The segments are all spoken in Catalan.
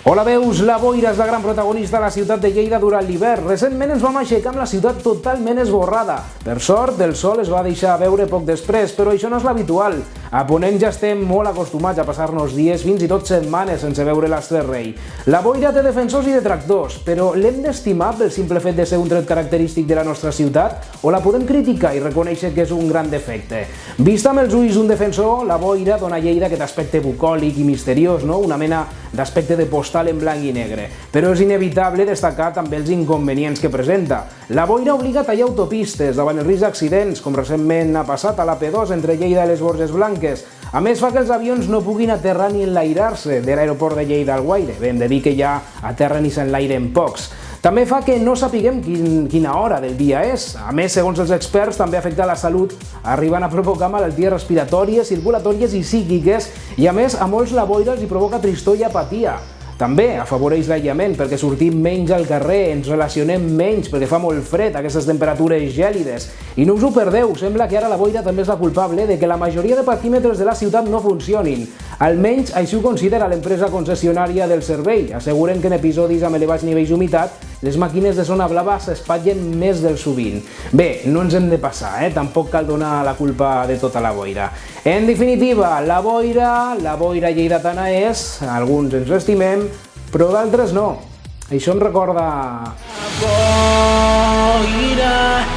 Hola, veus, la boira és la gran protagonista de la ciutat de Lleida durant l'hivern. Recentment ens vam aixecar amb la ciutat totalment esborrada. Per sort, el sol es va deixar veure poc després, però això no és l'habitual. A Ponent ja estem molt acostumats a passar-nos dies, fins i tot setmanes, sense veure l'astre rei. La boira té defensors i detractors, però l'hem d'estimar pel simple fet de ser un tret característic de la nostra ciutat o la podem criticar i reconèixer que és un gran defecte? Vista amb els ulls d'un defensor, la boira dona a Lleida aquest aspecte bucòlic i misteriós, no? Una mena d'aspecte de postal en blanc i negre. Però és inevitable destacar també els inconvenients que presenta. La boira obliga a tallar autopistes davant el risc d'accidents, com recentment ha passat a la P2 entre Lleida i les Borges Blanques. A més, fa que els avions no puguin aterrar ni enlairar-se de l'aeroport de Lleida al Guaire. Bé, hem de dir que ja aterren i s'enlairen pocs. També fa que no sapiguem quina hora del dia és. A més, segons els experts, també afecta la salut, arribant a provocar malalties respiratòries, circulatòries i psíquiques, i a més, a molts la boira els provoca tristor i apatia. També afavoreix l'aïllament perquè sortim menys al carrer, ens relacionem menys perquè fa molt fred, aquestes temperatures gèlides. I no us ho perdeu, sembla que ara la boira també és la culpable de que la majoria de parquímetres de la ciutat no funcionin. Almenys així ho considera l'empresa concessionària del servei. Asseguren que en episodis amb elevats nivells d'humitat les màquines de zona blava s'espatllen més del sovint. Bé, no ens hem de passar, tampoc cal donar la culpa de tota la boira. En definitiva, la boira lleidatana és, alguns ens l'estimem, però d'altres no. Això em recorda...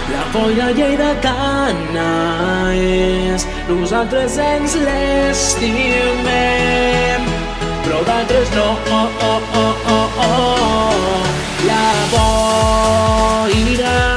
La boira lleidatana és, nosaltres ens l'estimem, però d'altres no. La boira